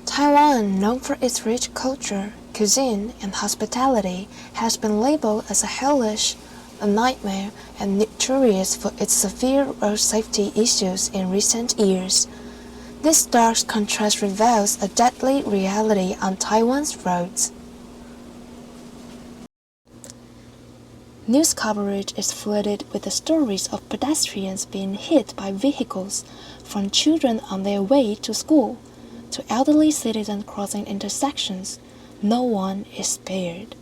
Taiwan, known for its rich culture, cuisine, and hospitality, has been labeled as a hellish, a nightmare, and notorious for its severe road safety issues in recent years. This stark contrast reveals a deadly reality on Taiwan's roads. News coverage is flooded with the stories of pedestrians being hit by vehicles, from children on their way to school to elderly citizens crossing intersections. No one is spared.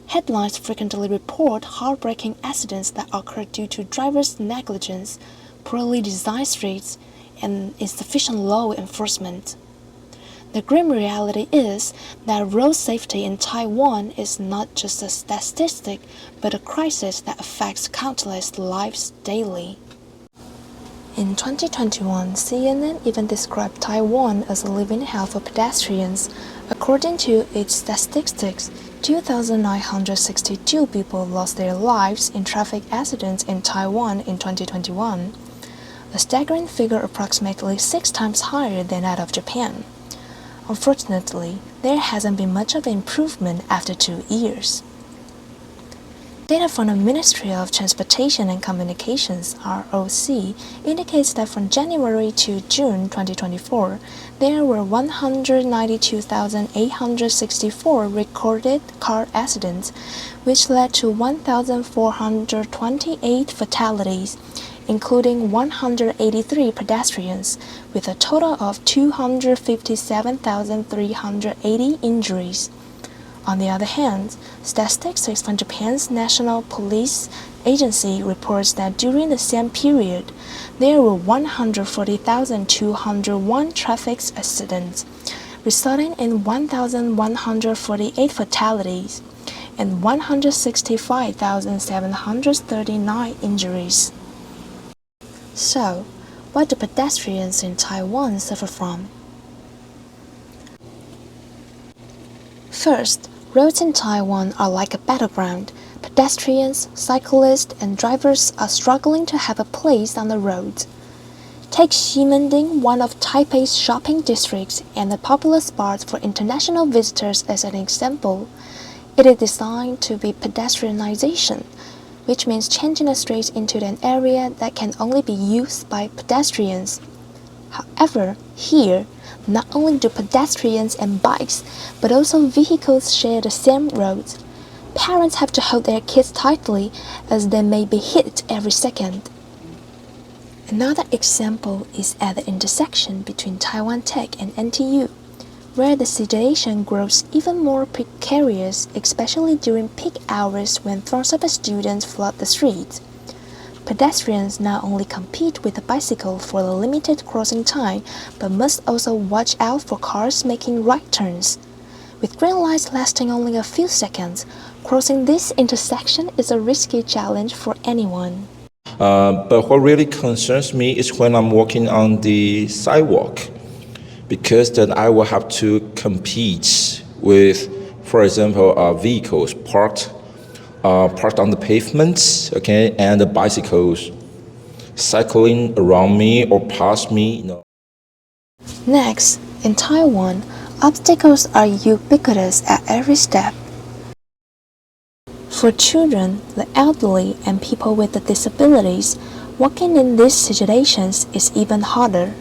Headlines frequently report heartbreaking accidents that occur due to drivers' negligence, poorly designed streets, and insufficient law enforcement. The grim reality is that road safety in Taiwan is not just a statistic, but a crisis that affects countless lives daily. In 2021, CNN even described Taiwan as a living hell for pedestrians. According to its statistics, 2,962 people lost their lives in traffic accidents in Taiwan in 2021, a staggering figure approximately 6 times higher than that of Japan. Unfortunately, there hasn't been much of an improvement after 2 years. Data from the Ministry of Transportation and Communications (ROC) indicates that from January to June 2024, there were 192,864 recorded car accidents, which led to 1,428 fatalities, including 183 pedestrians, with a total of 257,380 injuries. On the other hand, statistics from Japan's National Police Agency reports that during the same period, there were 140,201 traffic accidents, resulting in 1,148 fatalities and 165,739 injuries. So, what do pedestrians in Taiwan suffer from? First, roads in Taiwan are like a battleground. Pedestrians, cyclists, and drivers are struggling to have a place on the road. Take Ximending, one of Taipei's shopping districts and a popular spot for international visitors, as an example. It is designed to be pedestrianization, which means changing the streets into an area that can only be used by pedestrians. However, here, not only do pedestrians and bikes, but also vehicles share the same roads. Parents have to hold their kids tightly as they may be hit every second. Another example is at the intersection between Taiwan Tech and NTU, where the situation grows even more precarious, especially during peak hours when throngs of students flood the streets. Pedestrians not only compete with the bicycle for the limited crossing time, but must also watch out for cars making right turns. With green lights lasting only a few seconds, crossing this intersection is a risky challenge for anyone. But what really concerns me is when I'm walking on the sidewalk, because then I will have to compete with, for example, vehicles parked on the pavements, okay, and the bicycles cycling around me or past me. Next, in Taiwan, obstacles are ubiquitous at every step. For children, the elderly, and people with disabilities, walking in these situations is even harder.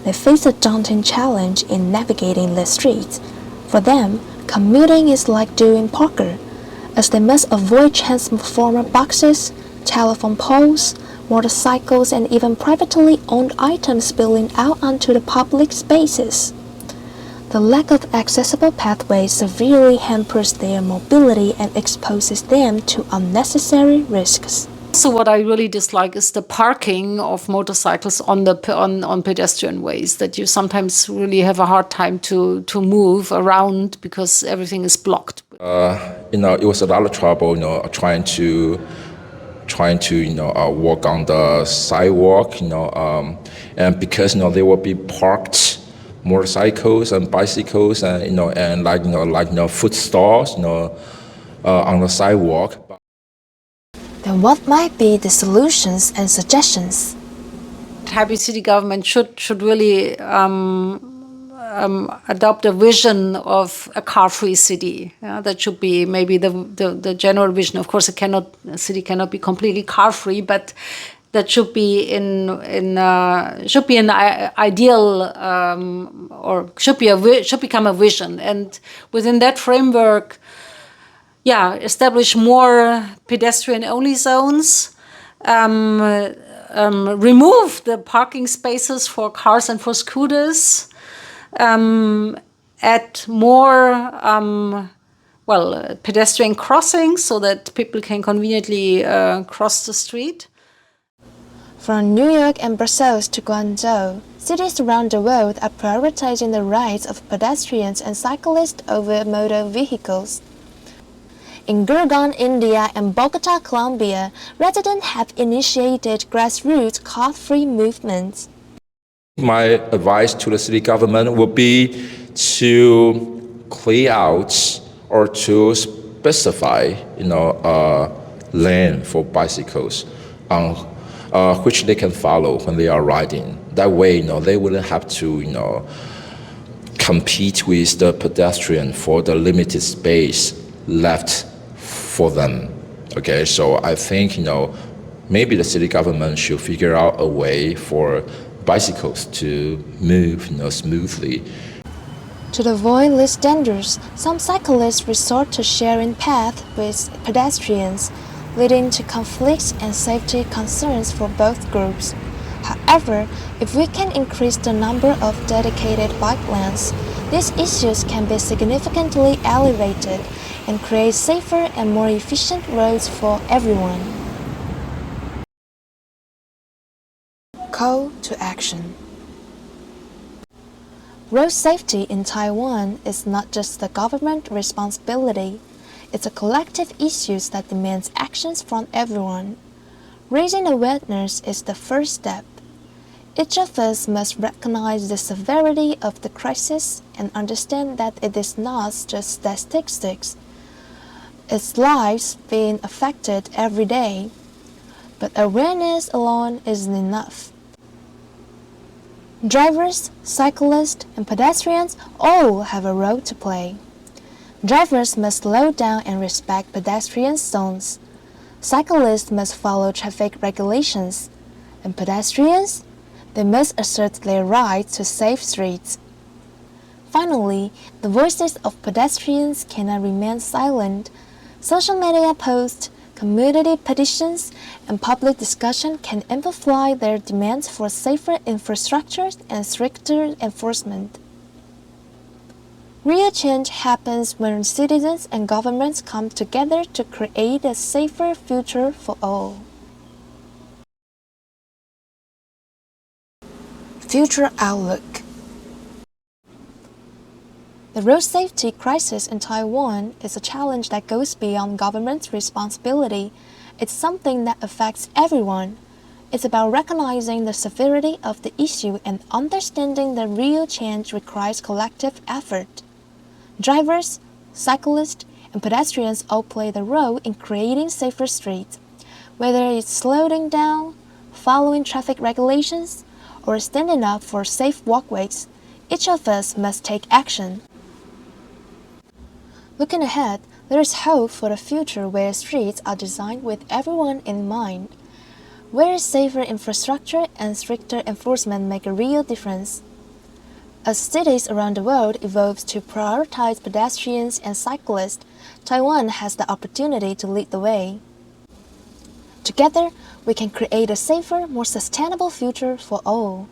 They face a daunting challenge in navigating the streets. For them, commuting is like doing poker, as they must avoid transformer boxes, telephone poles, motorcycles, and even privately owned items spilling out onto the public spaces. The lack of accessible pathways severely hampers their mobility and exposes them to unnecessary risks. So what I really dislike is the parking of motorcycles on pedestrian ways, that you sometimes really have a hard time to move around because everything is blocked. It was a lot of trouble, trying to walk on the sidewalk, and because they will be parked motorcycles and bicycles and food stalls on the sidewalk. Then what might be the solutions and suggestions? Taipei city government should really adopt a vision of a car-free city. That should be maybe the general vision. Of course, a city cannot be completely car-free, but that should be an ideal or should become a vision. And within that framework, establish more pedestrian-only zones. Remove the parking spaces for cars and for scooters, add more pedestrian crossings so that people can conveniently cross the street. From New York and Brussels to Guangzhou, cities around the world are prioritizing the rights of pedestrians and cyclists over motor vehicles. In Gurgaon, India and Bogota, Colombia, residents have initiated grassroots car-free movements. My advice to the city government would be to clear out or to specify, lane for bicycles on which they can follow when they are riding. That way, they wouldn't have to, compete with the pedestrian for the limited space left for them. Okay, so I think, maybe the city government should figure out a way for bicycles to move, smoothly. To avoid these dangers, some cyclists resort to sharing paths with pedestrians, leading to conflicts and safety concerns for both groups. However, if we can increase the number of dedicated bike lanes, these issues can be significantly elevated and create safer and more efficient roads for everyone. Call to action. Road safety in Taiwan is not just the government responsibility. It's a collective issue that demands actions from everyone. Raising awareness is the first step. Each of us must recognize the severity of the crisis and understand that it is not just statistics. It's lives being affected every day. But awareness alone isn't enough. Drivers, cyclists, and pedestrians all have a role to play. Drivers must slow down and respect pedestrian zones. Cyclists must follow traffic regulations. And pedestrians? They must assert their right to safe streets. Finally, the voices of pedestrians cannot remain silent. Social media posts, community petitions, and public discussion can amplify their demands for safer infrastructure and stricter enforcement. Real change happens when citizens and governments come together to create a safer future for all. Future Outlook. The road safety crisis in Taiwan is a challenge that goes beyond government's responsibility. It's something that affects everyone. It's about recognizing the severity of the issue and understanding that real change requires collective effort. Drivers, cyclists, and pedestrians all play the role in creating safer streets. Whether it's slowing down, following traffic regulations, or standing up for safe walkways, each of us must take action. Looking ahead, there is hope for a future where streets are designed with everyone in mind, where safer infrastructure and stricter enforcement make a real difference. As cities around the world evolve to prioritize pedestrians and cyclists, Taiwan has the opportunity to lead the way. Together, we can create a safer, more sustainable future for all.